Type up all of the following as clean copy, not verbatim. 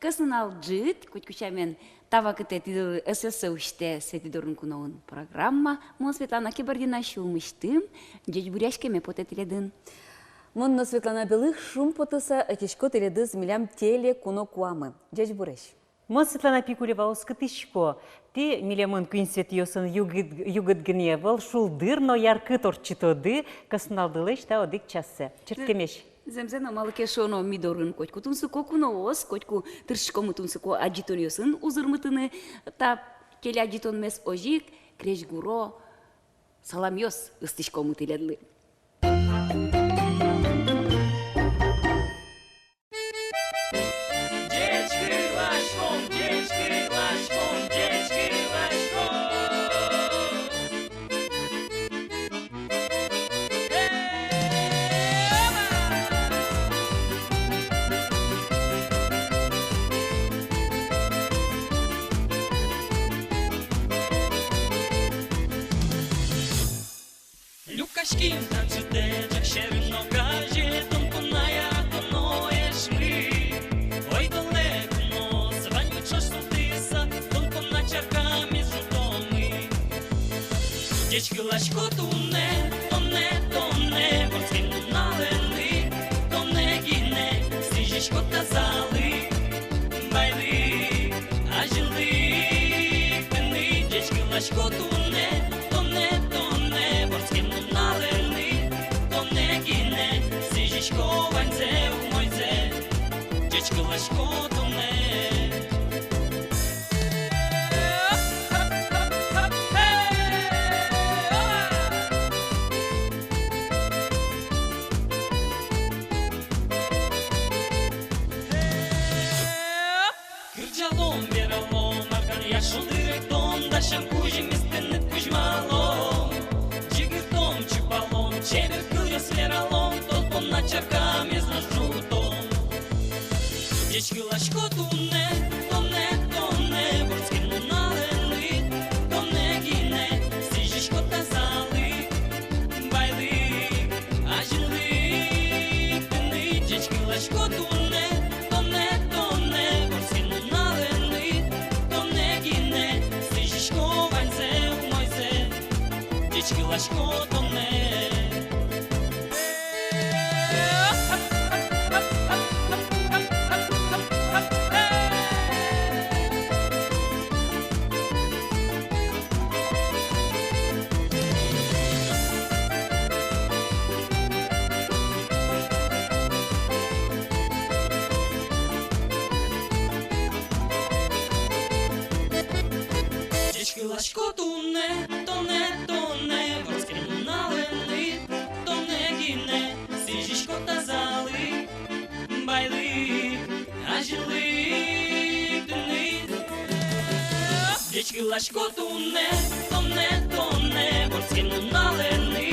Кысын алжит, кучамен тавакыте тидыл ССУште светидорын куновын программа. Мон Светлана Кибардина шумыштым, жеж буряшкеме потетиледын. Монна Светлана Белых шум потыса этишко теледыз милям теле куно куамы. Жеж буреш. Мон Светлана Пикулева ускытышко. Ти милямын күнсет йосын югыт гневал, шулдыр, но яркы торчитоды, кысналдылыш та одик часы. Черткемеш. Земзена малыке шоно мидорын котку тунсыко куноос, котку тыршкому тунсыко аджитон йосын узырмытыны, та келе аджитон мес ожик, креш гуро, салам йос ыстышкому тиледлы. Люкашкин танцует, джекшерин ногажи, тонконая тоноешь мы. Ой, долне куно, звоню чашну тиса, тонкона чарками жутомы. Дечки лашко туне, тоне, ворским налены, тоне гине, стижишко тазалы, байли, ажилы, тыны, дечки лашко туне, Ванзе у мойзе, дечка лашко тоне. Кырджалом вералом, аркан яшыл директом, дашам кужим истинет кужмалом. Жигыртом чипалом, чевер кыльяс вералом, на чарками знажутом. Дечки лашко туне, ворским налены, тоне гине, стижишко тазалы, байли, ажилы, тыны, дечки лашко туне, ворским налены, тоне гине, стижишко ванзе у мойзе, дечки лашко тоне. Лашко туне, ворским налены, тоне гине, стижишко тазалы, байли, ажилы, тыны. Дечки лашко туне, ворским налены,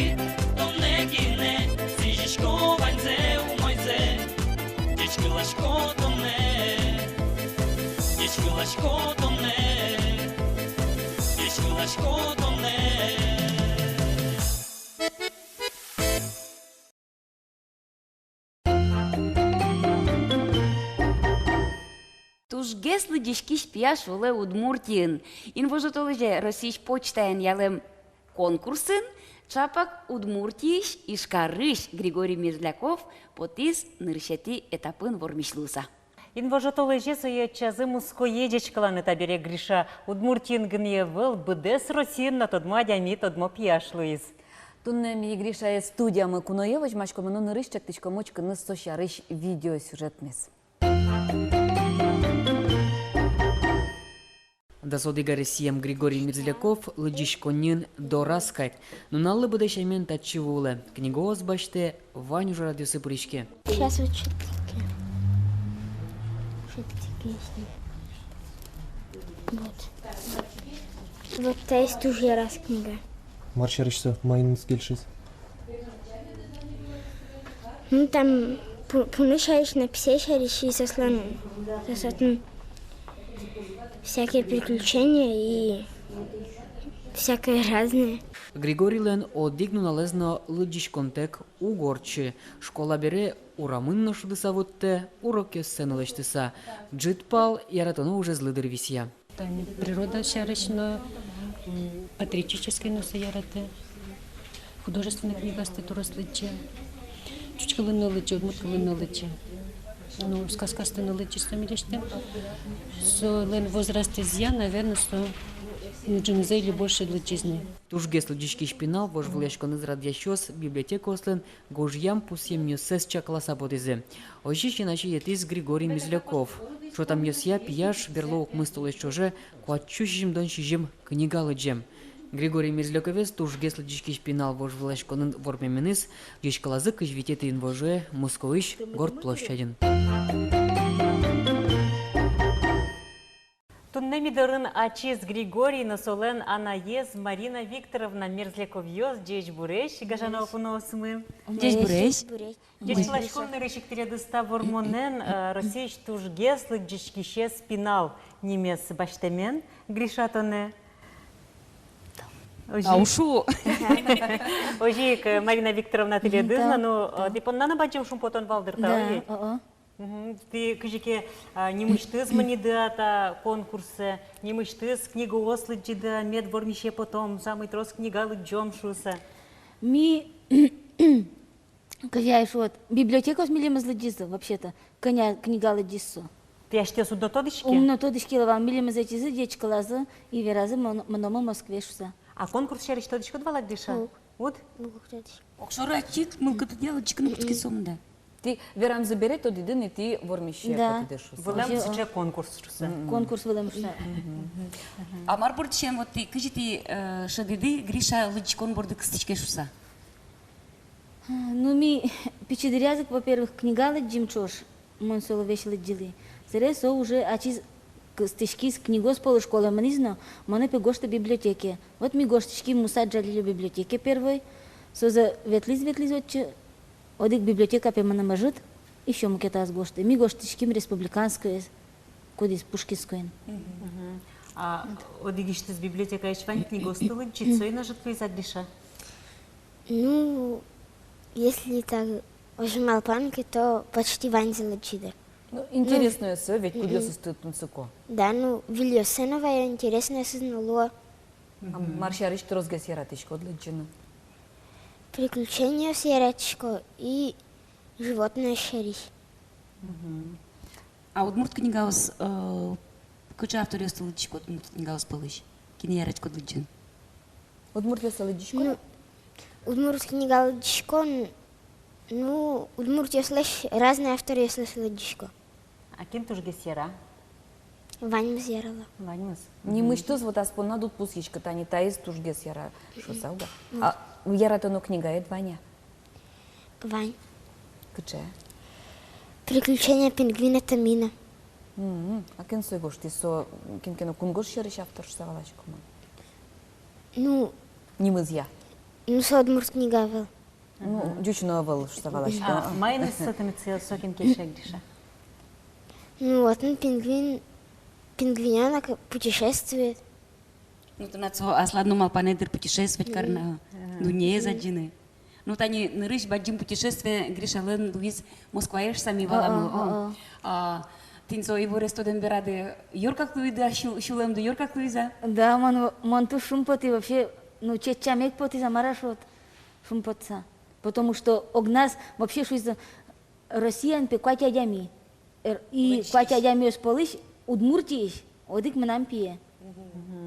тоне гине, стижишко ванзе у мойзе. Дечки лашко тоне, дечки лашко тоне. Лашко тоне. Туж геслы дешки шпияш оле Удмуртин. Инвожотолыже Российш почтаен ялем конкурсын, чапак Удмуртиш ишкарыш Григорий Мерзляков потис ныршети этапын вормишлуса. Инвожотолы жесое чазы муское дечкаланы табере Гриша. Удмуртин гневыл, быдес Росин на тодма дями тодмо пьяшлуиз. Тунне ми Гриша студиямы куноевыч мачко мыну нырыш чактычко мочко ныс сощарыш видеосюжетмес. Дасодига Россиям Григорий Мерзляков лыдишконин дораскайт. Нуналы быдашамен татчивулы. Книговоз баште Ваню радиосы пуришке. Сейчас вот что-то вот та есть уже раз книга. Маршарышса майныңыз келшіз. Ну там пунышариш написешариш и сослан всякие приключения и всякое разное. Григорий Лен одигну налезно лыджишконтек угорчы. Школа бере урамынно шудысавутте, уроке сценалыштыса. Джитпал яратону уже злыдыр висья. Там природа шарочно, патриотические носы яраты, художественная книга статурас лыча, чучкалыны лыча, удмурткалыны лыча. Ну, сказка стана лыча стамилиште. Со лен возраст изъя, наверное, со джинзей или больше лычизны. Тужгес лыджишки шпинал вож влешкон из радиощос библиотеку ослен гожьям пусем нюсесча класса бодизе. Ожищи начи етис Григорий Мизляков. Что там ёсья пияш берлоук мыстулы чоже куачущим донщижим книга лыджем. Григорий Мизляковес тужгес лыджишки шпинал вож влешкон вормеменис ешкалазык ижвитетин воже Московищ город площадин. Туннеми дырын ачиз Григорий насолен Анаез Марина Викторовна Мерзляковьёз Джеч Буреш Гажана Опуносмы. Здесь буреш. Джеч Лашкомный решик передоста вормонен Россияч тужгес лыджишкище спинал немец баштемен Гришатоне. Аушу. Ожик Марина Викторовна теледызна, ну дипоннана бачым шумпотон валдырта. Да, Ты кажеке не мечтыз манидата конкурсы, не мечтыз книгу ослыджида, мед вормище потом, самый трос книга лыджом шуса. Ми, кажяешь, вот, библиотека с милем изладиза, вообще-то, книга ладису. Ты аж те судно тодышки? Умно то дышкилова, милем изладиза, дечка лаза, и веразы манома Москве шуса. А конкурс шериш тодышку два ладиша? Вот? Окшорачик, мылката делать чикнутки сомда. Ти верам забере, то дидын, и ти вормище потидеш шуса. Вылем суча конкурс шуса. Конкурс вылем шуса. А марбурд чем вот ты, кажите, шадиды Гриша лычкон борды кстичке шуса. Ну, ми печедрязок, во-первых, книга ладжим чош, монсоло вещи ладжили. Заресо уже ачиз стишки с книгой с полушколы, мы не знаю, мы пи гошта библиотеке. Вот ми гоштички муса джалили в библиотеке первой, со за ветлиз отче, одик библиотека пи мана мажут, еще мы кета с гошты. Ми гоштички республиканское, кодис пушкинское. А одигишты с библиотека ишвань книгу стылы, чицой на житку из Гриша? Ну, если так ожимал памяти, то почти ванзила чида. Ну, интересно, ведь кудёсы стоит тунцуко. Да, ну, Вильосенова интересное сознало. Маршарич трозгас яратичко от ладжина. Приключения Сиратчко и животное Шерих. А удмурт книга с куча авториоста лычко удмурт книга с полыш. Кинеярачко лыджин. Удмуртия ладжичко? Удмурт книга Ладжичко, ну, Удмурт слышь разные авторы слышь Ладжичко. А кем тужге сера? Вань Мзерала. Ванимас. Не мыштыз вот аспон тут пусичка, тани таис тужгес яра шосауга. А яратону книга эд Ваня? Вань. Кыче? Приключения пингвина Тамина. А кен сой гошти со кену кунгош ярыш автор шосавалачко? Ну, Не мызья. ну, со Удмурт книга был. Ну, дючно авал шосавалачко. А майны с этими соким кеша Гриша? Ну, вот он пингвиненок путешествует. Ну, то нацо асладно малпанедер путешествовать карна. Ну, не заджины. Ну, тани нырыш баджим путешествие Гриша Лен Луиз Москваеш сами валамы. Тинцо и воре студен берады Йоркак Луида, Шулем до Йоркак Луиза. Да, мон ту шумпоти вообще, ну, чечамек поти замарашот шумпотца. Потому что огнас вообще шуиза Россиян пе кватя дями. И кватя дями сполыш, удмуртиш, одик манам пие.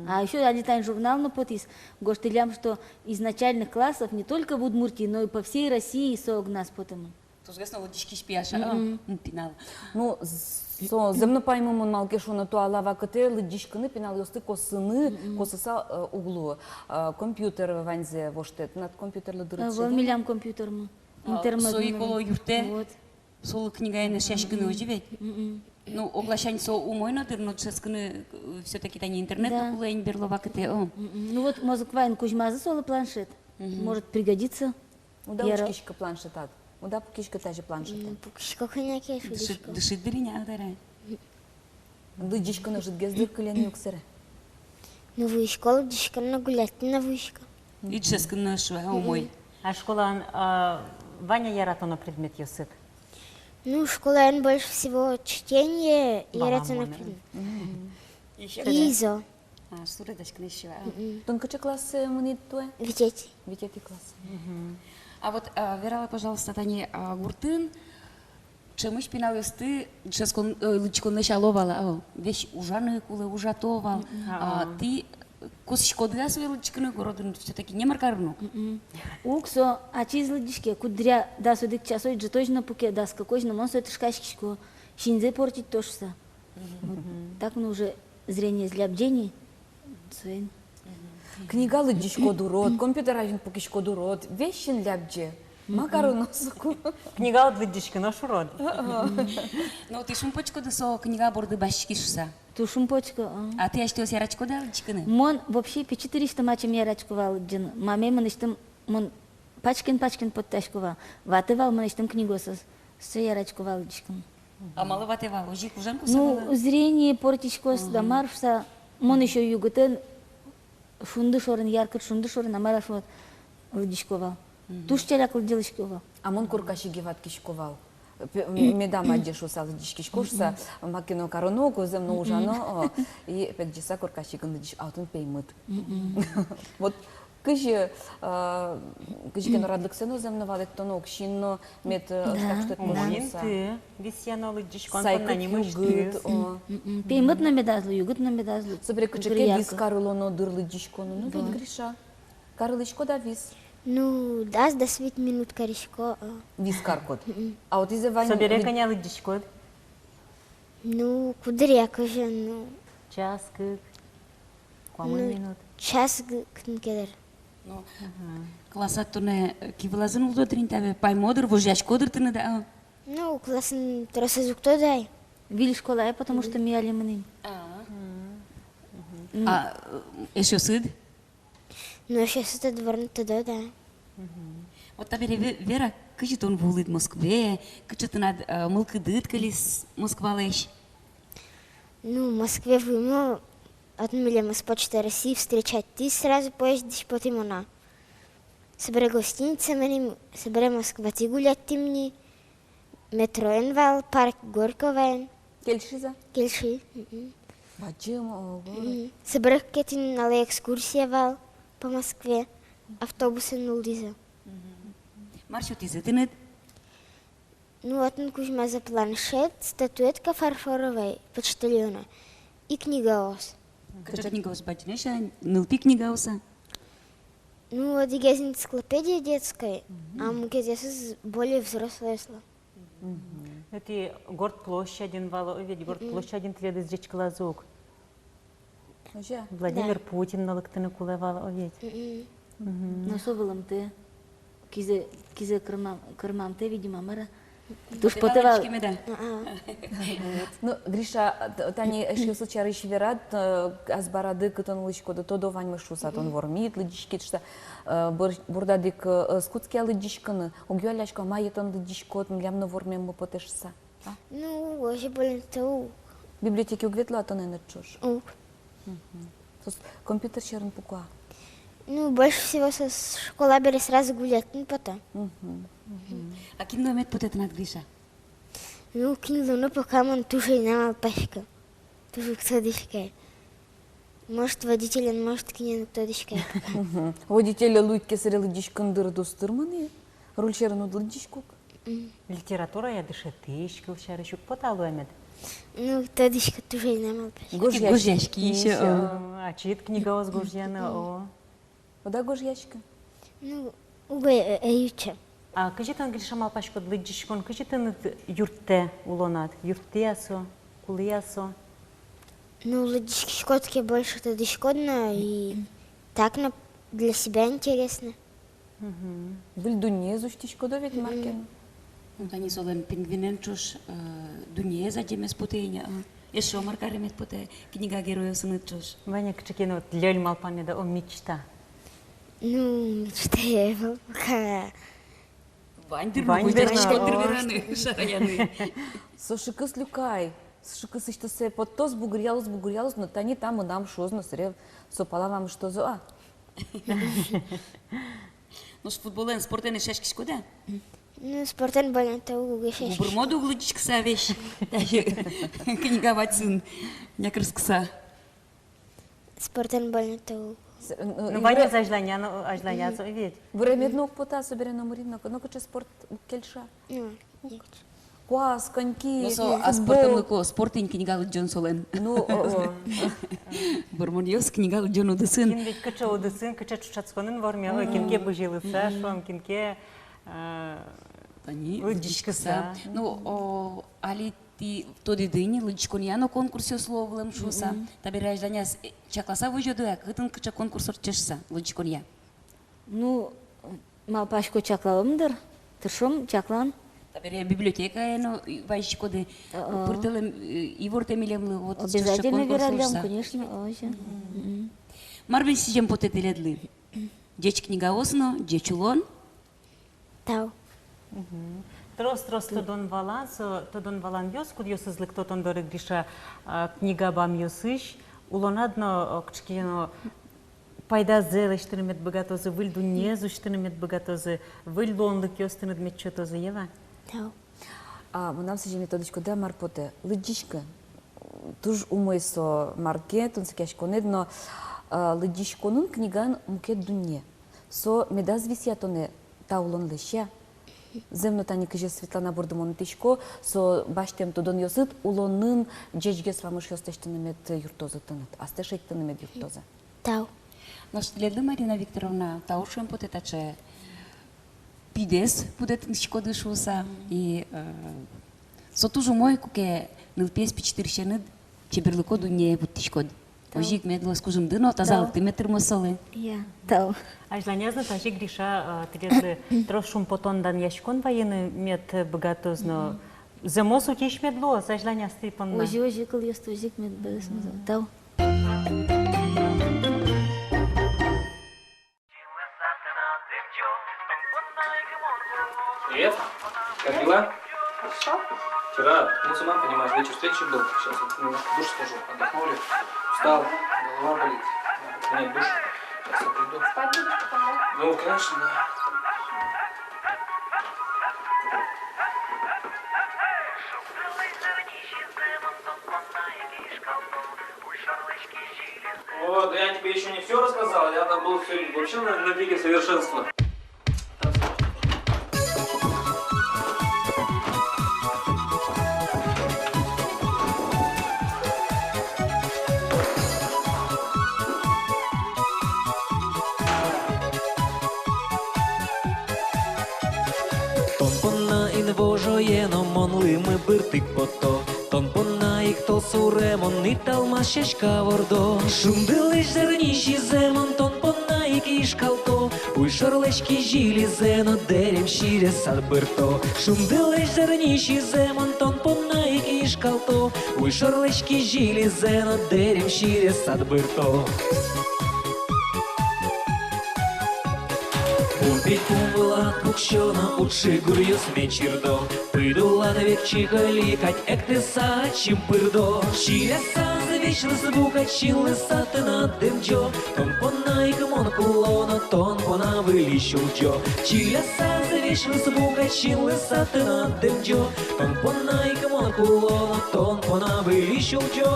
А еще один журнал на потис, гоштылям, что из начальных классов не только в Удмуртии, но и по всей России согнас потому. То есть снова дички шпиаша, пинал. Ну, со земно пойму малке шуна то алава кате лыдишканы пенал ёсты косыны, косыса углу. Компьютер ванзе воштет, над компьютерлы дырычы. Вот милям компьютер мы. Сои коло юрте, Вот. сол книга и на шашкины оживет. Ну, оглашань со умойно, но ческаны все-таки тани интернет, Да. кулы не берлова кате. Ну вот мозг вайн Кузьма засола планшет. Может пригодиться. Уда кишка планшетат. Уда кишка таже планшета. Сколько не кеш, Дышит дыриня, ударай. Лыдишка нажит гездыр кылен юксере. Новую школу, дишка на гулять, на вышка. И ческа на шве, мой. А школа Ваня яратоно предмет Йосип. Ну, в школе он больше всего чтение и Баламоны. рациональное. Еще Изо, А, суредочка на шве. Тонкаче клас мені туе? видите. Вітєті клас. А вот Верала, пожалуйста, Тани Гуртын, чему шпинал ты, ческон лычкон началовала, вещь ужаны кулы ужатовал, ты косичко для своей лычканы городын все-таки не маркарну. Уксо, ачиз лыдишке, кудря да судик часой, же точно пуке да скакой, но он стоит шкашкишко, шинзе портить тошса. Так ну уже зрение злябдений, цвен. Книгалы дишко дурот, компьютеражин пукишко дурот, вещин ляпджи, макароноску. Книга от видишки наш урод. Ну, ты шумпочку да со книга борды башкишься. Tu шумпочка. А ты что, сярачку да лычканы? Мон вообще по 400 мачем я рачковал джин. Маме мы ничтом мон пачкин подташковал. Ватывал мы ничтом книгу с я рачковал джиком. А маловатева, ужик ужанку Ну, сама? зрение портичкос да марфса. Мон еще югутен шунды шорен ярко шунды шорен амара шот лыдишковал. Туш челяк лыдилышковал. А мон куркаши геват кишковал. Медам адешу сал дишкишкошса, макино короногу земно ужано, и пек джиса куркаши гандыдиш аутун пеймут. Вот кыжи кыжи радлыксено земно валек тонок шинно мет так что Мон это ти, висяно лидишкон, сайкыт понанимаш югыт. Пеймыт на медазлу, югут на медазлу. Собре кычеке вис карылоно дырлы дишкону, ну ведь гриша. Карылычко да вис. Ну, даст до 10 минут корешко. Вис каркот. А вот из-за Вани... Собере коня лидишкон. Ну, кудряк уже, ну, Час, кык. Куамын минут. час книгер. Ну, классат туне кивлазын улдо тринтабе, паймодыр, вожачкодыр тыны да. Ну, классын тросазук то дай. Вили школа, потому что ми алиманим. А еще сыд? Ну, сейчас это дворно туда, да. Вот табере Вера, кычет он вулыт Москве, кычет над мылкыдыт калис Москвалеш. Ну, в Москве выйму, отмели мы с почты России встречать. Ты сразу поездишь по Тимона. Собере гостиница, собере Москва, ты гулять ты мне. Метро Энвал, парк Горького, Кельшиза? Кельши. Бачим, ого. Собере какие-то на экскурсия вал по Москве. Автобусы нулдиза. Маршрут изытынет. Ну, вот он кузьма за планшет, статуэтка фарфоровая, почтальона и книга ос. Кычет книга ус бачнеша, нылпи книга уса. Ну, вот есть энциклопедия детская, а мы здесь более взрослое слово. Эти город площадин вало, ведь город площадин ты ведь здесь клазок. Уже? Владимир Путин на лактыны кулевал, ведь. Но совалам ты. Кизе кырмам ты, видимо, мара. Туш потевал. Ну, Гриша, тани эшли случай верат, азбарады кытон лычко, да то до вань мышуса, тон вормит, лыдишки, что бурдадик скутский лыдишканы, угюаляшка майетон лыдишко, лямно вормем мы потешса. Ну, уже более то. Библиотеки угветла, то не чушь. У. Компьютер черн пукла. Ну, больше всего со школы бери сразу гулять, ну, потом. А кино мет потет над Гриша. Ну, книгу, ну, пока он тоже и намал пачка. Тоже кто дышкает. Может, водитель, может, книгу кто дышкает. Водители луйтки сыры лыдишкан дыры достырманы, руль черну лыдишкук. Литература я дыше тышкал, шарыщук поталу эмет. Ну, кто дышкает, тоже и намал пачка. Гожьяшки еще. А чит книга возгуждена, о. Вода гожьячка. Ну, убей, юча. А кажи тан Гриша мал пашко лыдишкон, кажи тан юрте улонат, юртеасо, кулиасо. Ну, лодички шкотки больше-то дышкодно, и так для себя интересно. В льдуне зуштичко доведь маркин. Тани солен пингвинен чуш дуне задеме спотеня. Еще маркаре мет поте книга героев сынет чуш. Ваня качекин вот лёль мал памеда о мечта. Ну, мечтаю, пока... Вандер, Вандер, гожьяшки дырвераны, шараяны. Слушай, кыс люкай. шыкысы се подтос бугрялус, но тани там и нам шозно сре сопала вам что за Но футболен спортен шешкишко да? Ну, спортен балента угешеш. Бурмоду глычкса вещь. Даже книга ватсын. Някърскса. Спортен балента Ну, Ваня за ажланя, ведь. Время ног пота собере на морин, но каче спорт кельша. Куас, коньки, А спортен луко, спортен книга Джон Солен. Ну, Бурмониос книга Джон Одесын. Кин ведь кача одесын, кача чучацконын варме, кинке быжилыца, шом кинке Тани, лыдичкаса. Ну, али ти тоди дыни лыдичконяно конкурсе словлем шуса. Таби ражданяс чакласа выжоду, кытын кыча конкурсор чешса лыдичконя. Ну, мал пашко чаклавымдыр, тыршом чаклан. Таби библиотека, ну, вайшкоды, пыртылым, ивортемилем, вот Обязательно вералям, конечно. Марвин сижем потетеледлы. Деч книга осно, деч улон. Тау. Трос тодон валан йос, куд йос излик тотон доры гриша книга бам йосыш, улонадно кчкино пайда зелештырмет богатозы, выльду незуштырмет богатозы, выльдонлык йостырмет метчотозы ева. Тау. Нам се жеми тодичко да марпоте, лыдичка. Туж умой со марке, тун се кешко недно, лыдичконун книган мукет дуне. Со медаз висятоне таулон леща. Земно тани каже Светлана Бурдымонтичко, со баштем тодон йосыт, улонын джечге свамыш йостештенемет юртозытынет, астешеттенемет юртоза. Тау. Наштеледлы Марина Викторовна, таушем потетаче пидес пудет шкоды шуса и сотужу мой куке нылпес пичтиршенед чеберлыко дуне буттишкод. Ожик медло скужим дыно, тазалык ты метр мосолы. Я, тау. Ажланязно тажи гриша тредли трос шум потондан яшкон военный мет богатозно. Замосу тиш медло, ажланя стрипанна. Ожи кыл ёстузик мед бэсмазо. Тау. Привет. Как дела? Хорошо. Вчера, ну, сама понимаешь, вечер встречи был. Сейчас вот, ну, в душ схожу, отдохнули. Устал, голова болит. Принять душ. Сейчас я приду. Спать будешь потом, да? Ну, конечно, да. Вот, я тебе еще не все рассказал, я там был все вообще на пике совершенства. Вожоєно монли ми биртик пото, тон понаїк то суремон, і талма щечка вордо. Шумдилиш зерніші земон, тон понаїк і шкалто, уй шорлечки жілі зено, дерем щиря сад бирто. Шумдилиш зерніші земон, тон понаїк і шкалто, уй шорлечки жілі зено, дерем щиря сад бирто. Пумпить пумбыла пукщона, учи гурьёс мечирдо. Пыдула на векчиха ликать, эк ты са чимпырдо. Чиляса завечил звука, чилыса ты на дымджо. Тон пона и гмон кулона, тон пона вылищулджо. Чиляса завечил звука, чилыса ты на дымджо. Тон пона и гмон кулона, тон пона вылищулджо.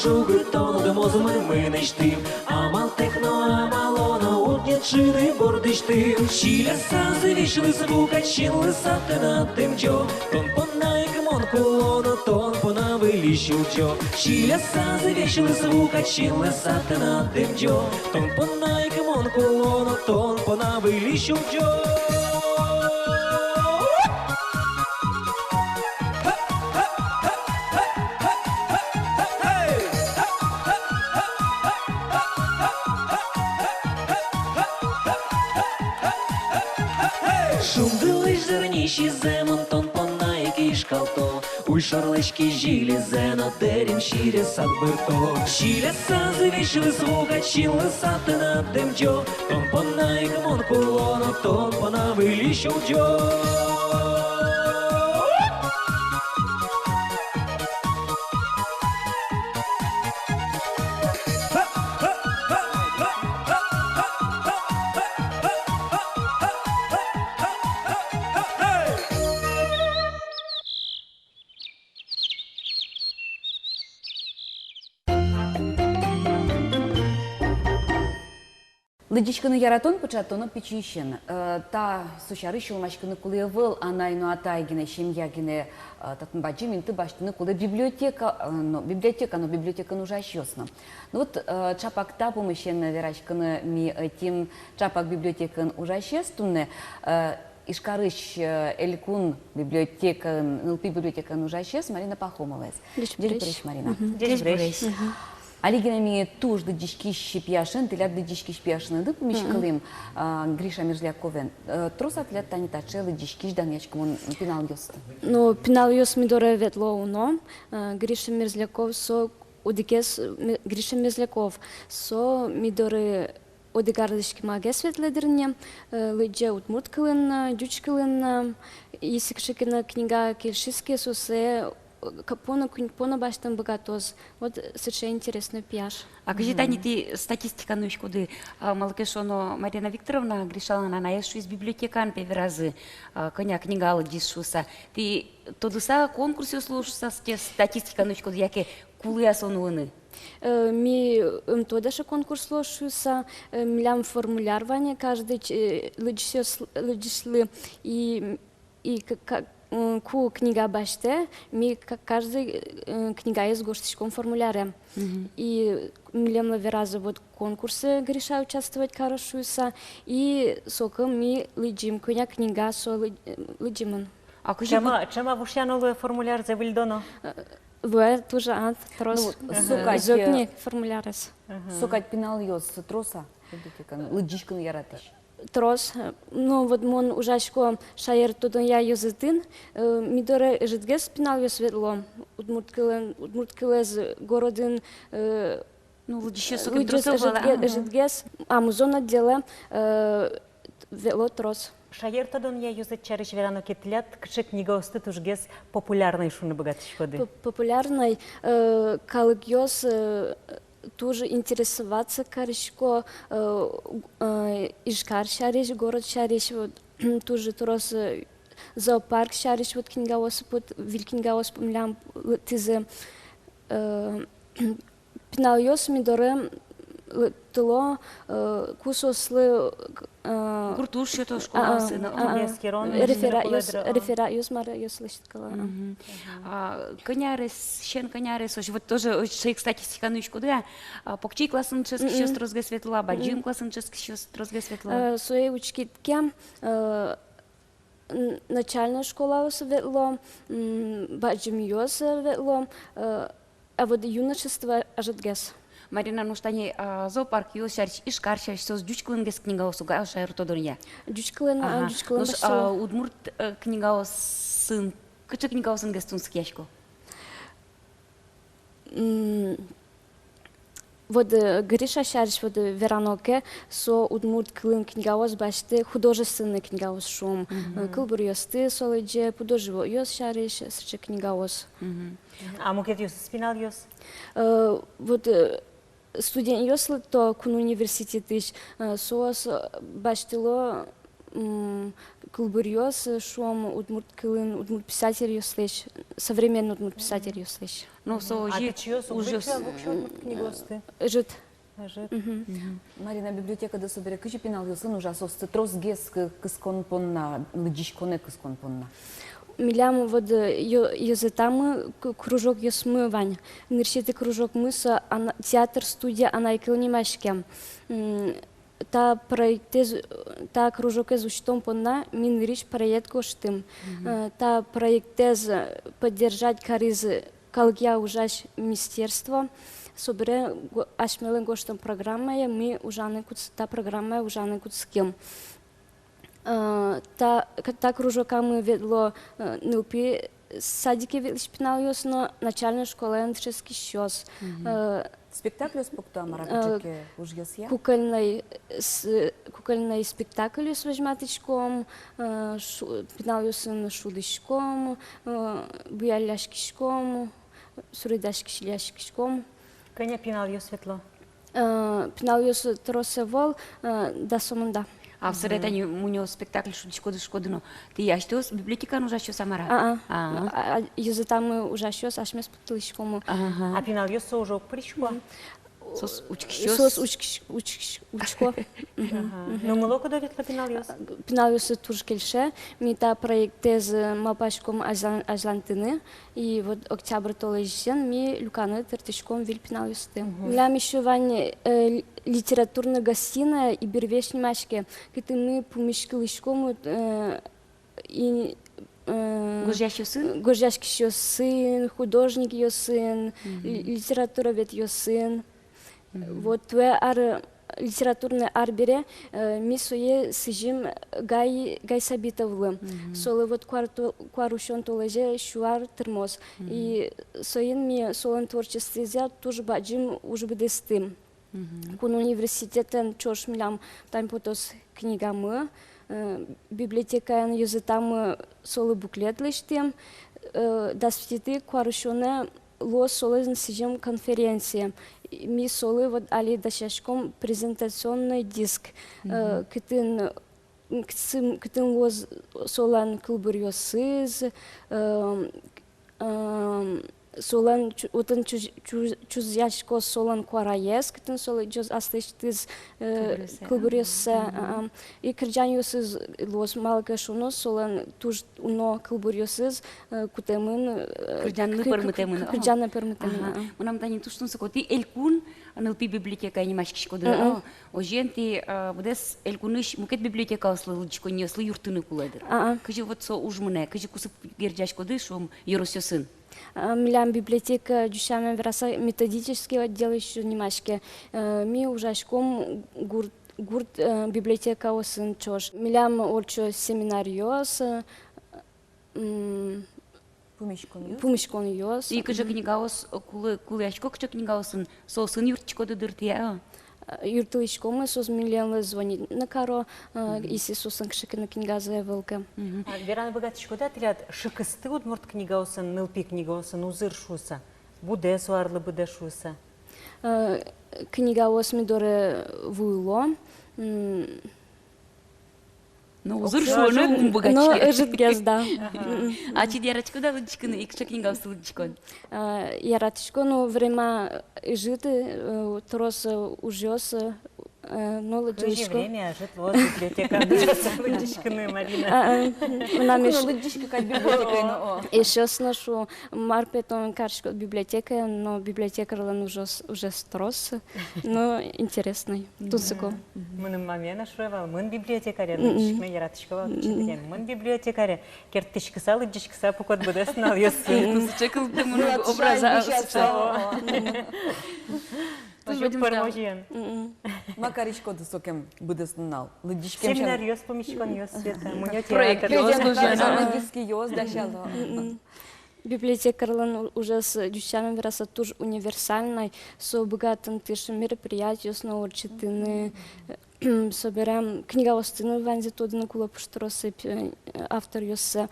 Жуги тону мозми ми не штим, амал техно, амалона, уднячини бордиш тим. Чиляса завішли звука, чилиса ти на тим джо. Тон пона і гмон кулона, тон пона виліщу джо. Чиляса завішли звука, чилиса ти на тим джо. Тон пона і гмон кулона, тон пона виліщу джо. Шум дилиш зерніші земон, тон пона який калто. Уй шарлечки жилі, зено терім шіре сад берто. Шіля са звішили звука, чіли сати на демджо. Тон пона і гмон кулоно, тон пона виліщу джо. Ледичканы яратон початоно печищен. Та сучары шылмашканы кулы выл, анайну атайгine, шемьягine, татын баджи минты баштыны кулы библиотеканы уже ощёсно. Ну вот чапакта помыщен верачканы ми тим чапак библиотекан уже ощёстунны, Ишкарыш Элькун библиотекан, НЛП библиотекан уже ощёс, Марина Пахомова. Дежбреш, Марина. Дежбреш. Алигинами туж да дичкищи пьяшен, телят да дичкищ пьяшен, да помещкалым Гриша Мерзляковен. Тросат лет тани тачелы дичкищ данечком он пинал ёст. Ну, пинал ёс мидоре ветло уно. Гриша Мерзляков со удикес Гриша Мерзляков со мидоре одигардышки маге светледерне, лыдже утмурткалын, дючкалын, исикшикина книга кельшиски сусе Капона баштан богатоз. Вот совершенно интересный пьяж. А кажи, Таня, ты статистика ну куды Малкешоно Марина Викторовна Гришала на наешу из библиотекан певеразы коня книга ладишуса. Ты тодуса конкурсе слушался статистика ну куды яке кулы асонуны. Ми тодаше конкурс слушался, милям формулярвание каждый лыджисли и ку книга баште, ми каждый книга есть гоштичком формуляре. И милем лаверазы вот конкурсы Гриша участвовать хорошуюся, и сока ми лыджим коня книга со лыджиман. А чема вушянули формуляр за Вильдоно? Вы тоже ад трос. Зокни формулярес. Сокать пинал ёс троса, лыджишкан яратыш. Трос, ну вот мон ужашко шаер тудон я юзытын, мидоре жидгес пинал ё светло, удмурткилез городын, ну лучше сока тросовала. Жидгес, а музон отделе вело трос. Шаер тудон я юзыт чарыш верано кетлят, кши книга осты тужгес популярной шуны богатышкоды. Популярной калык ёс тоже интересоваться карышко Ишкар шариш, город шариш, вот тоже трос зоопарк шариш, вот книгаос, вот вилькингаос помлям тизе пинаойос мидоре тыло кусослы Куртуш это школа сына. Рефера юс мара юс лишткала. Конярес, щен конярес, вот тоже шейк статистика ну куда. Покчи классын чески сейчас трозга светла, баджин классын чески сейчас трозга светла. Свои учкитки начальная школа светло, баджим юс светло, а вот юношество ажатгес. Марина, ну что они зоопарк юл шарич Ишкар шарич сос дючклын гес книга осуга шаер тодорья. Дючклын башо. Удмурт книга осын, кычы книга осын гес тунск яшко. Вот Гриша шарич вот вераноке со удмурт клын книга ос башты художественный книга ос шум. Кылбур ёсты солыдже художество ёс шарич сычы книга ос. А мукет ёс спинал ёс? Вот студент ёслы то кун университетыш соос баштыло кылбур ёс шум удмурт клын удмурт писатель ёслыш современный удмурт писатель ёслыш. Ну со уже книгосты. Жит. Марина библиотека да собере кычы пинал ёсын ужасос трос гес кыскон понна лыджишконе кыскон понна. Милям вот ёзетамы кружок ёсмы вань. Ныршеты кружок мыса театр студия анайкылнимашке. Та проекте та кружок из учтом понна мин рич проект коштым. Та проектез поддержать каризы калгя ужаш министерство. Собере ашмелен гоштом программа ми ужаны куц та программа ужаны куцким. Та кружока мы ведло НЛП садике велиш пиналиос, но начальная школа антрический щос. Спектакль спокту амаракачеке уж ясья? Кукольный спектакль с возьматочком, пиналиосын шудышком, буяляшкишком, суридашкишляшкишком. Коня пиналиос светло. Пиналиос тросевол да сомунда. А в средане у него спектакль шкоды, но ты я что, библиотека нужна еще самара? Юзы там уже щас, аж мы спутылышкому. А пиналиос со уже причко? Сос учкищос. Сос учко. Ну, молоко давит на пиналиос? Пиналиос тоже кельше. Мы та проект тез мапашком Ажлантины. И вот октябрь толежен, мы люканы тертышком виль пиналиосты. Милям еще вань литературная гостиная и бервешни мачки, где мы помешкалышком и Гожяшки сын, художник ее сын, литература ведь ее сын. Вот твоя литературная арбере мы свое сижим гай сабитовлы. Солы вот кварушон толеже шуар термос. И соин ми солон творчестве взят тоже баджим уже бедестым. Кун университетен чош милям там потос книгамы. Библиотека юзетам солы буклет лиштем. Дасвтиты кварушоне лос солы сижим конференции. Ми солы вот али дашашком презентационный диск. Кытын лос солан кылбырьосыз, солан отын чузяшко солан квараес, кытын солы джоз астыштыз кылбырьосы. И кырджаньосыз лос малка шуно солан туж уно кылбырьосыз кутемын. Кырджанны пырмытемын. Кырджанны пырмытемын. Унам тани туштун сокоти элкун анылпи библиотека не мачкишкоды. Ожен ти будес элкуныш мукет библиотека ослылычко не ослы юртыны куладыр. Кыжы вот со ужмыне, кыжы кусып герджашкоды шум юросёсын. Милям библиотека дюшамен вераса методический отдел еще немашке. Ми ужашком гурт библиотека осын чош. Милям орчо семинариос. Пумишкон йос. И кыжы книгаос кулышко кыжы книгаосын сосын юртчкоды дыртия. Юртылышкомы сос миллионлы звонит на каро, если сосын кшикына книга заявылка. Верана богатышкода тилят шикысты удмурт книгаосын, нылпи книгаосын узыр шуса. Буде суарлы буде шуса. Книга осмидоре вуйло. Ну, узыр шуны богачки. Но жидгез, да. А чи дярачкода лыдчканы, и кша книгаосы лыдчкон? Яратышко, но время житы, трос ужёс, но лыдчко. Время житло, библиотека, лыдчканы, Марина. Лыдчка как библиотека. Еще сношу марпетон каршко библиотека, но библиотекарлан уже строс, но интересный. Тусыко. Мыным мамена шуевал, мын библиотекаря, лыдчкны яратышкова, мын библиотекаря. Кертышкыса, лыдчкыса, пукот будесын ал ёсы. Тусычекыл дымын образа осыча. Тоже парможен. Макаричко да сокем будесын ал. Лыдчкем Семинар ёс помишкон ёс света. Проект ёс дашало. Библиотекарлан уже с дющаном вераса тоже универсальной, со богатым тышем мероприятий, с научитыны, соберем книга остыны ванзе тоды на кула пуштросы автор ёсы,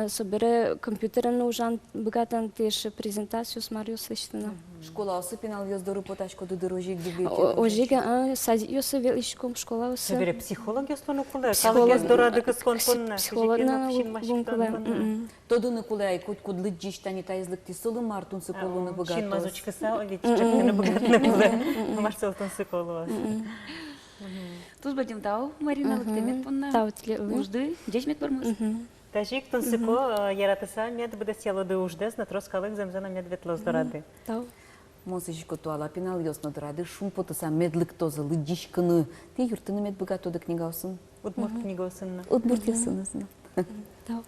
собере компьютера на ужан богатым тыше презентацию с Марио Слещина. Школа осыпинал ёс дору потачко до дорожик библиотека. Ожига, сади ёсы велишком школа осы. Собере психолог ёсло на куле, калык ёс дорады кыскон понна. Психолог на куле. Тоды на куле айкут кудлы джиштани тайзлыкти сылы мартун сыколу на богатос. Чин мазучкыса, овеччик на богат на куле. Марселтон сыколу. Туз бадим тау, Марина, лыктемет понна. Ужды, дечмет бармыз. Тажик тон сыко яратыса мед буде селоды уждес, на трос калык земзена мед ветлос дорады. Тау. Мосыжко туала пинал ёс на дорады, шум потыса медлык тозы лыдчкыны. Ты юртыны мед богатода книга осын. Удмурт книга осынна. Удмурт ёсыны. Тау.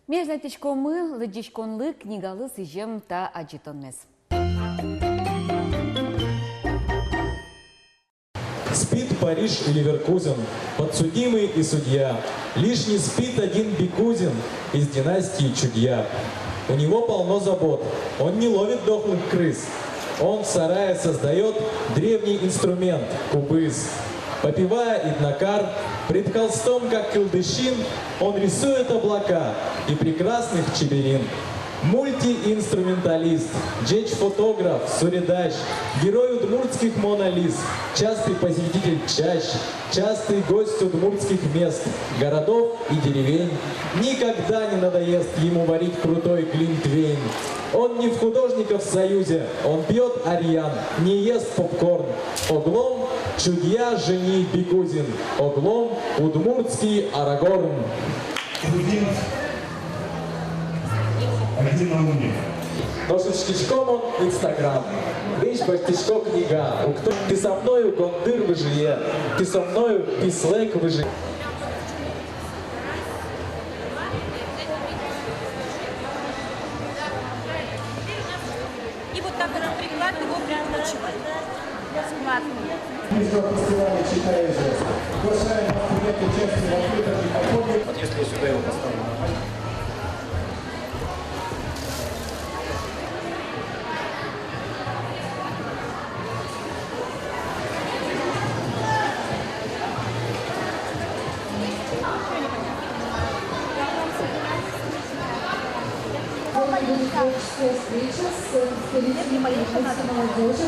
Межлетичко мы, лыдчконлы, книгалы сыжем та аджитон мес. Спит Париж и Ливеркузен, подсудимый и судья. Лишь не спит один Бикузин из династии Чудья. У него полно забот, он не ловит дохлых крыс. Он в сарае создает древний инструмент – кубыз. Попивая иднокар, пред холстом, как кылдыщин, он рисует облака и прекрасных чеберин. Мультиинструменталист, джедж-фотограф, суредач, герой удмуртских монолиз, частый посетитель чащ, частый гость удмуртских мест, городов и деревень. Никогда не надоест ему варить крутой глинтвейн. Он не в художников союзе, он пьет арьян, не ест попкорн. Оглом Чудья жени Бикузин, оглом удмуртский Арагорн. Но шуточком он Инстаграм. Вещь баштичко книга. У кто ты со мною гондыр выжие, ты со мною пислек выжие. И вот так этот приклад его прикручивает. Складно. Вот если я сюда его поставлю. Встреча с столицей молодежи,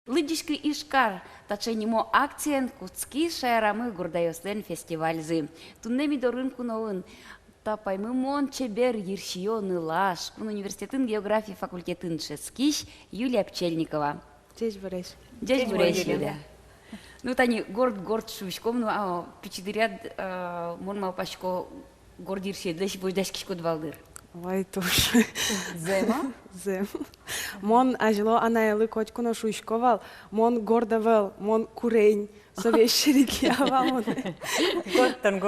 Лыдишки Ишкар, таченимо акцент куцки шайрамы гурдайослен фестивальзы. Туннеми до рынку новын. Тапаймы мон чебер ершионы лаш. Кун университетын география факультетін шескиш Юлия Пчельникова. Здесь буреш. Здесь буреш, Юлия. Ну, тани горд шушком, ну, пичидыряд, мон малпашко гордирше, длэш бождашкишко двалдыр. Ой, тоже. Зема? Зем. Мон ажило анайлы котькуно шушковал, мон гордовал, мон курень, совещерик явал. Гордтан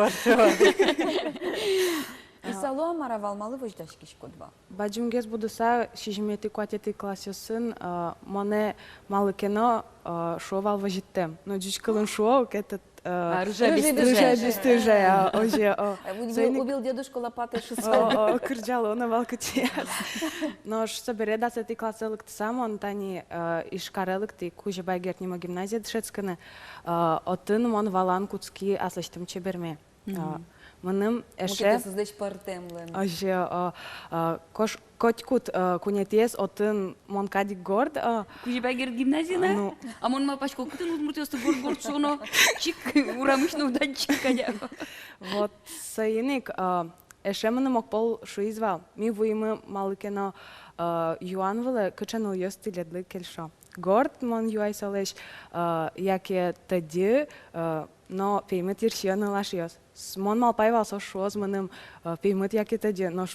И сало маравал малы вождашкишко два. Баджунгес будуса шижмети куатети классиосын, моне малы кино шовал вожиттем. Но джичкалын шоу, этот рыжая бестыжая. Убил дедушку лопатой шестой. Кырджал, он авалкати. Но что береда с этой классилык сам, он тани ишкарелык, ты кужа байгертнима гимназия дшецканы, отын мон валан куцки аслыштым чеберме. Мыным эше кош котькут кунетес отын монкадик горд. Кужибагер гимназина? А мон малпашко кутын удмуртиосты горд шоно чик урамышно удачик кадя. Вот сайник эше мыным окпол шуизвал. Ми вуймы малыкено юанвылы кычану ёстиледлы кельшо. Горд мон юай салеш яке тади, но пеймет ершионы лашиос. Мон малпайвал со шоз мыным пеймет яке тади, но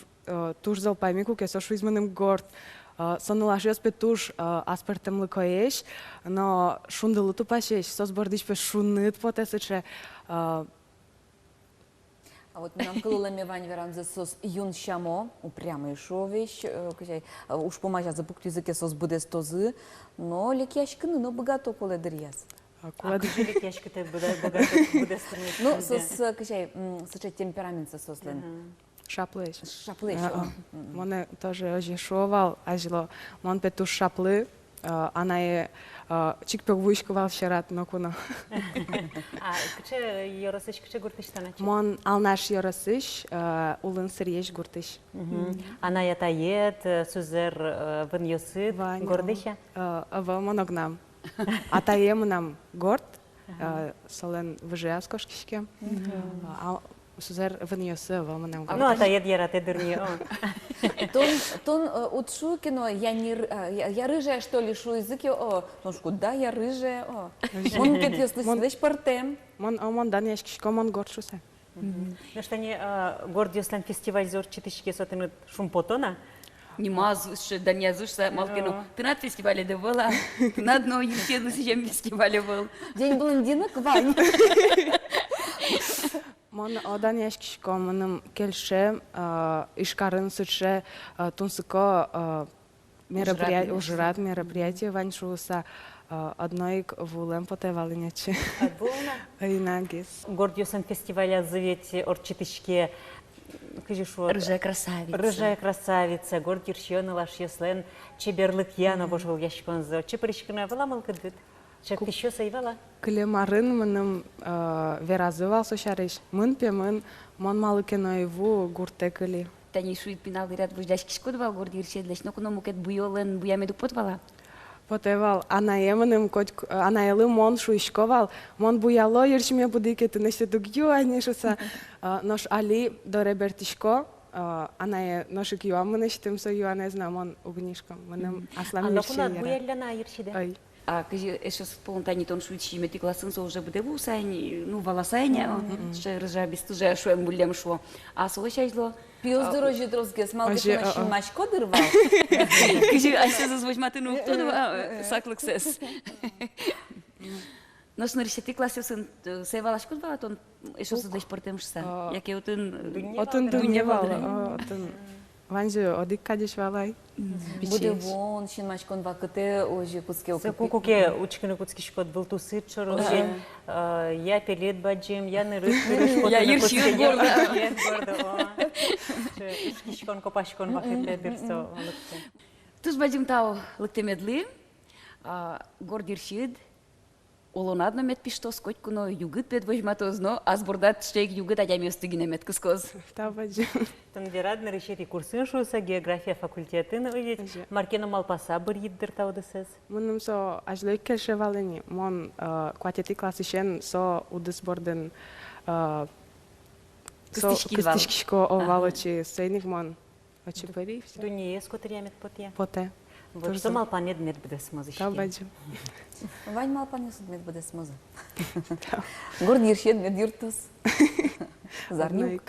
туш залпайми куке со шуиз мыным горд. Соны лашиос пе туш аспертем лыкоеш, но шундылы тупашеш, сос бордич пе шунныт потесыче. А вот нам кылылами вань веранзе сос юн шамо, упрямый шовещ, уж помажа за букт языке сос будес тозы, но лекяшканы, но богато коле дырьяз. А как же лекяшка-то будес тозы? Ну, сос, качай, сочет темперамент сос лен. Шаплыш. Шаплыш. Моне тоже ожи шовал, ажило, мон пе туш шаплы, она и чикпек вуйшковал вчера, но куно. А кче yorasыш кче гуртыштан ачы? Мон алнаш yorasыш, улын сырьеш гуртыш. Ана ятает, сүзер вын йосыт, гордыша? Ава моногнам. Атаем нам горд, солен выжиас кошкишке. Сүзер вын йосы, ава монам горд. Ну, атает ярате дурни. Тон утшу кино, я рыжая, что ли, шу языки, ну шку, да, я рыжая, мон кет йослы слышь партем. Мон дан яшкишко, мон горд шусе. Ну что не горд йослен фестиваль зор читышки сотын шумпотона? Нема зуши, да не зуши, малкину. Ты на фестивале да была, ты на одной ещё зачем фестивале был. День блондинок, Вань. Мон одан яшкишко, моным келше, ишкарын сыче, тунсыко ужрат мероприятие ваншуса одной вулем потевалиняче. Инагис. Гордиосан фестиваля завети орчитышке Рыжая красавица. Рыжая красавица, гордирщёны лаш еслен, чеберлык яна божил яшконзо. Чепришкина вала малкадыт. Чек еще сайвала? Клемарын мыным веразывал сошарыш. Мын пемын мон малыкеноеву гуртекали. Тани шуит пинал ряд вождяш кишкодвал гордирщедлеш, но куно мукет буйолен буямеду потвала. Потевал, анаелы мон шуишковал, мон буяло ершме будыке тынеште дугью айнешуса, нож али до ребертишко, анае ношик юамыныштым со юанезна мон угнишком, мыным аслам ерше ера. Буялляна ершиде? А кажи, еще сполнтани тон шуичи мети классынса уже бдеву сайни, ну волосайня, что рыжа без туже шуем булем шо, а солощайзло. Пиос дорожи дровске, смалки машин машко дырвал. Кажи, а сейчас зазвать матину, кто два саклыксес. Наш на решети классе сын севала шкодвала, тон еще задать портемшса. Яке отын дуневал, отын ванжу одик кадиш валай. Буде вон шин машкон вакыты ожи куске окупи. Кукуке учкины куцки шкод был тусы чорожи. Я пелет баджим, я нырыш шкод. Я ерши гордо. Шкишкон копашкон вакыты берсо. Туз баджим тау лыктемедли, гордиршид. Олонадно мет пишто сколько, но югит пет возьматозно, а сбордат штейк югит, а я место гинемет кускоз. Да, баджим. Тандирадны решили курсын шуса, география факультетын увидеть. Маркена малпаса бір еддір таудысыз. Мыным со ажлой кешевалени, мон кватети классишен со удыс борден кыстишкишко овалочи, сейник мон очи пери. Дуния скотыриамет потя? Поте. Вот что малпанет мед буде смозы. Да, баджим. Вань малпанет мед буде смозы. Горн ершен мед юртус. Зарнюк.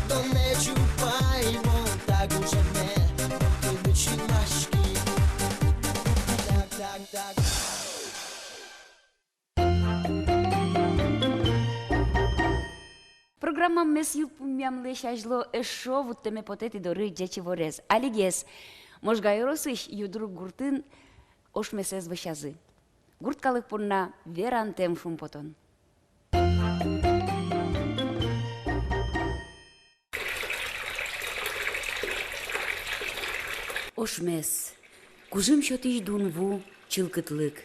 To ne čupaj программа мес юпумям лешажло эшо вот теме потети доры джечи ворез. Алигес, можгайросыш юдруг гуртын ошмесез вышазы. Гурткалык пурна верантем шумпотон. Ошмес. Кужым шотиш дунву чылкытлык.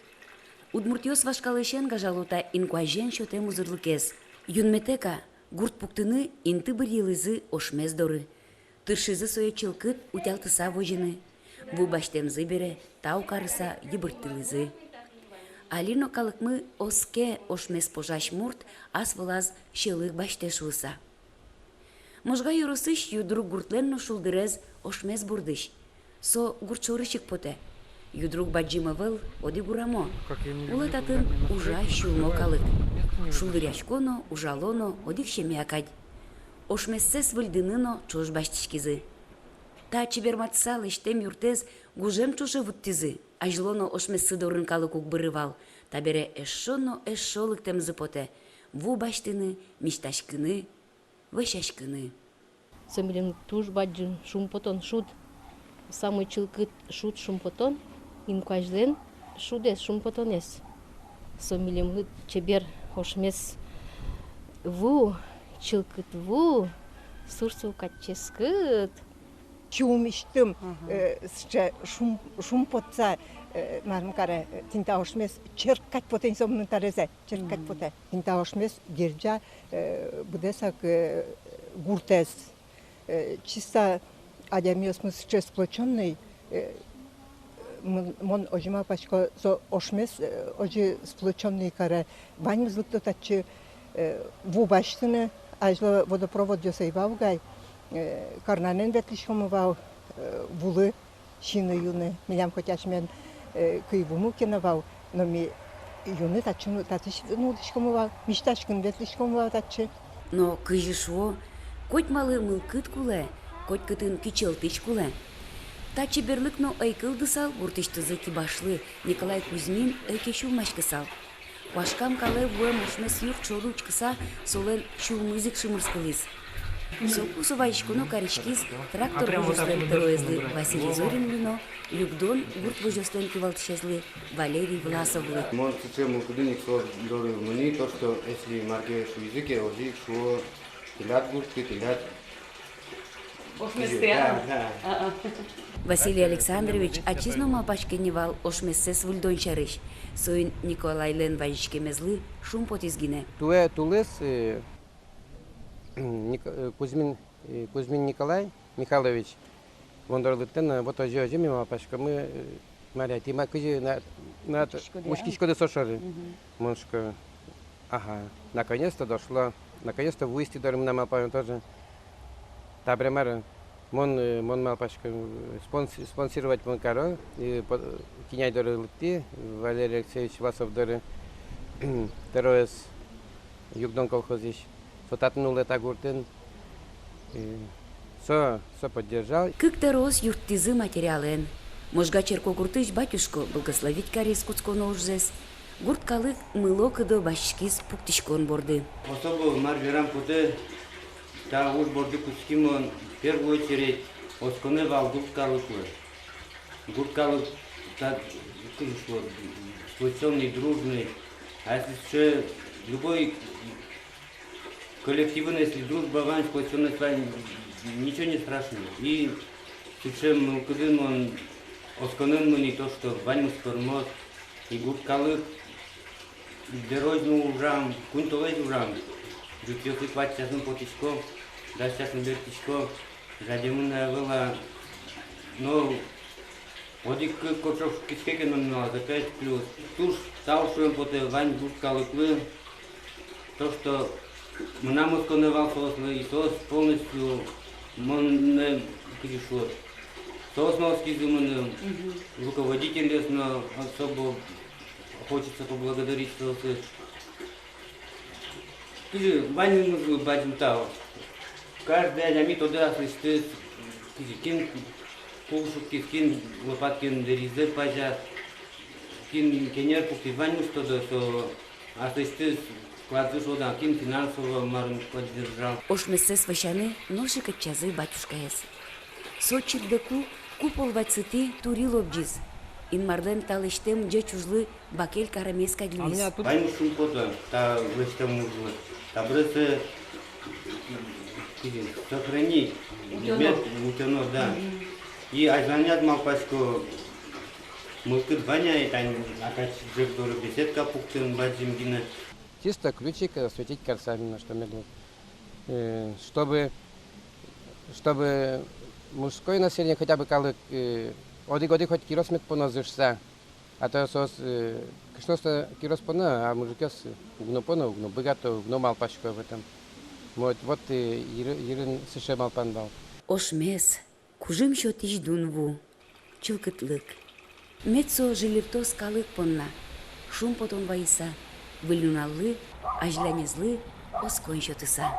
Удмуртиос вашкалышен гажалута инкуажен шотем узырлыкес. Юнметека гурт пуктыны инты бір елызы ошмес доры. Тыршызы сое чылкыт утялтыса вожыны. Ву баштемзы бере, тау карыса ебырттылызы. Алино калыкмы оске ошмес пожаш мурт ас вылаз шелык баштеш вылса. Можга юрысыш юдрук гуртленно шулдырез ошмес бурдыш. Со гурчорышык поте. Юдрук баджимавел оди гурамо. Улататын ужа шулмо калык. Шулдырячконо, ужалоно, одик шемякадь. Ошмессес выльдыныно чош баштишкизы. Та чеберматса лештем юртез гужем чоше вуттизы. Ажлоно ошмессы дорын калык укбырывал. Та бере эшшоно эшшолык темзы поте. Ву баштыны, мишташкыны, вышашкыны. Сомилем туж баджин шумпотон шут. Самый чылкыт шут шумпотон. Инкуажлен шудес шумпотонес. Сомилем чебер ошмес ву чылкыт ву сурсу каческыт. Чумиштым шумпотса марм каре тинта ошмес черкать потен сомнун тарезе черкать поте тинта ошмес дерджа будесак гуртес чисто адямиос мы сейчас сплоченный мон ожима пачко со ошмес ожи сплоченный каре ваньмызлыкты тачы ву баштыны ажло водопровод жосайбаугай карнанен ветлишкомывал вулы шины юны милям хотяш мен кыйвуму кенавал но ми юны тачыну татыш нудишкомывал мишташкын ветлишкомывал тачы. Но кыжышво коть малы мылкыт куле, коть кытын кичелтыч куле. Тачы берлыкно айкылдысал гуртыштызы кибашлы Николай Кузьмин айке шулмашкысал. Вашкам кале вуэм ошмес юр чоруч кыса солен шулмызык шымырскылыз. Соку вайшкуно каричкиз трактор вожостен тероезлы Василий Зоринлино, Люкдон гурт вожостен кивалтшезлы Валерий Власовлы. Мон систему кудыник со доры муни то, что если марке шу языке ожи шу тилят гуртки тилят. Василий Александрович отчизно мапашкеневал ошмессес вульдончарыш. Соин Николай Лен вайшкемезлы шум потизгине. Туэ тулес Кузьмин Николай Михайлович Вондорлыттен вот ожи ожи мимо пашка мы Мария тима кыжи на ушкишкоды сошары. Моншка ага наконец-то дошло, наконец-то вывести дорым нам апаем тоже. Табремер мон малпашка спонсировать мон каро и киняй доры лыпти Валерий Алексеевич Власов доры тероес Югдон колхозиш. Сотатнул это гуртен, со поддержал. Как-то рос юртизы материален. Можга черко гуртыш батюшко благословить карис куцконо ужзес. Гурт калык мыло кыдо башкиз пуктишкон борды. Особо марверам путе, та уж борды куцкимон в первую очередь осконывал гурт калыклы. Гурт калык так сплоченный, дружный, а если еще любой коллективно, если дружба вань, сплоченность вань, ничего не страшно. И чем кудым он осконен не то, что вань муспормот, и гурт калык, дорожный ужам, кунтовый ужам, жутьёсы хватит часным потичком, да часным вертичком, жадемунная была, но одик кочов кискекен он за 5+. Туж талшуем поте вань гурт калыклы, то, что нам осконывал сослы, и сос полностью мон кишот. Сос носки зуманы, руководитель, но особо хочется поблагодарить сосы. Ты же ваню нужно бадим тау. Каждый день они туда слышит, кин пушки, кин лопаткин деризы пажа, кин кенер пуки ваню что да, что а слышит вклад зашел, да, кем финансово Марин поддержал. Ош мессе сващаны, ноши качазы батюшка ес. Сочир деку купол вацити турил обджиз. Ин марден талыштем дже чужлы бакель карамеска глюис. Пойму шумпота, та выстем нужно. Та брыцы сохранить. Утено, да. И айзанят малпашко. Мы тут воняет, а как же беседка пуктен баджимгина. Чисто ключик осветить корсами, на что меду. Чтобы мужское население хотя бы калык оди хоть киросмет понозишься. А то сос что кирос пона, а мужикес гно пона, гно богато, гно малпашко в этом. Вот ерин сыше малпан бал. Ош мес, кужим шотиш дунву, чилкытлык. Мецо жилирто скалык понна, шум потон вайса, вылюналлы, ажлянезлы, оскон шотыса.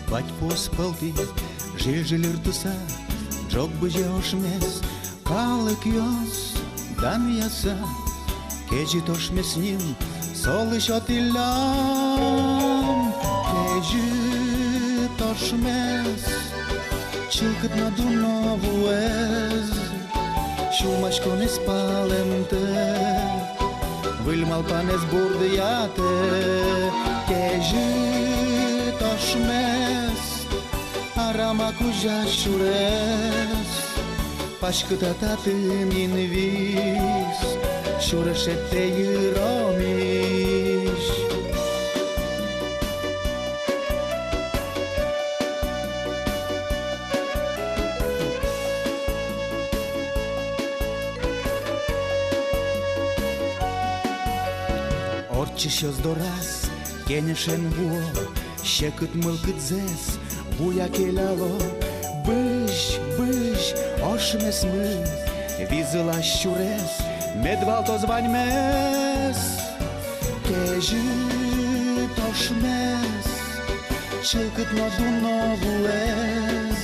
Бать поспалти, жилир туса, джок быже ошмес, калык йос, дан яса, кежи тошмес ним, солы шотилам, кежи тошмес, чилкат на дунову эз, шумашко не спалемте, выльмал панес бурдияте, кежи toshmes arama kuja shures pashkta tatin invis shureshete yromish orchishos doras keneshen vuo Щекот мълкът зес, буя келяло, бъж, ошмес мъс, визела щурес, медвалто звань мес, кежи тошмес, чълкът на дуново ез,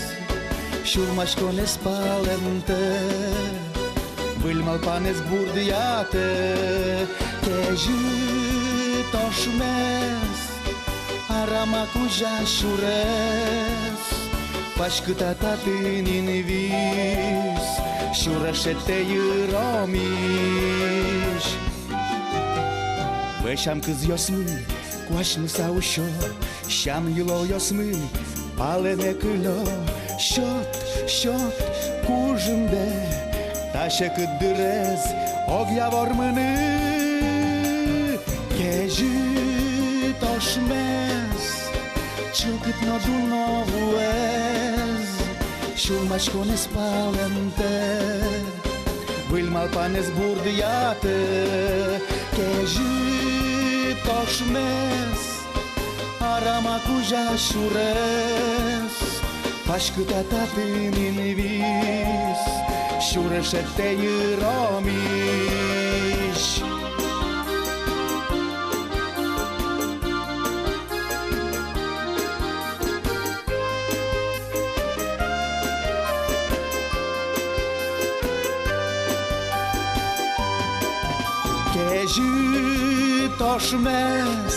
шурмашко не спаленте, выльмал панес бурдияте, кежи тошмес, Arama cuja shures Pashkta tatin invis Shurashete yromish Vesham kız yosmy Kuashmy sausho Sham yilo yosmy Palene kılo Shot Kujumde Taşe kıddırez Ogya vormını Keji toshmes Чилкът на дуново ез Шумашко не спаленте Выльмал панес бурдияте Кежи тошмес Арама кужа шурес Пашката татин инвис Шурешете йромиш Кежи тошмес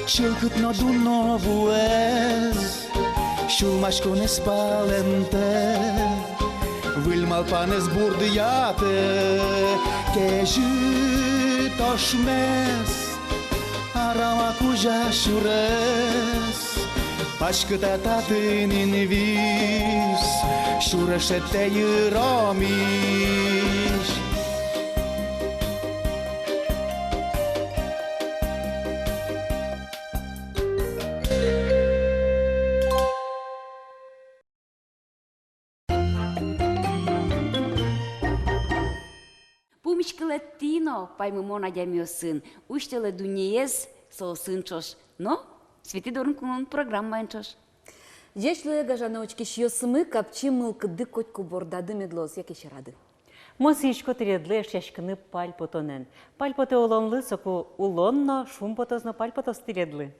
Чилкът на дуново ез Шумашко не спаленте Выльмал панес бурдияте Кежи тошмес Arama cuja shures Pashkta tatin invis Shureshete yromish Latino, pai mona de meu sân, uștele duniez sau sâncoș, no? Sveti dorm cu un program mai încoș. Jeșle gajanochki șiosmă capci mălcădă cot cu bordadă medlos, ia și radă. Мосичко тирядле шашкыны пальпотонен. Пальпоте олонлы соку улонно шумпотозно пальпотос тирядли.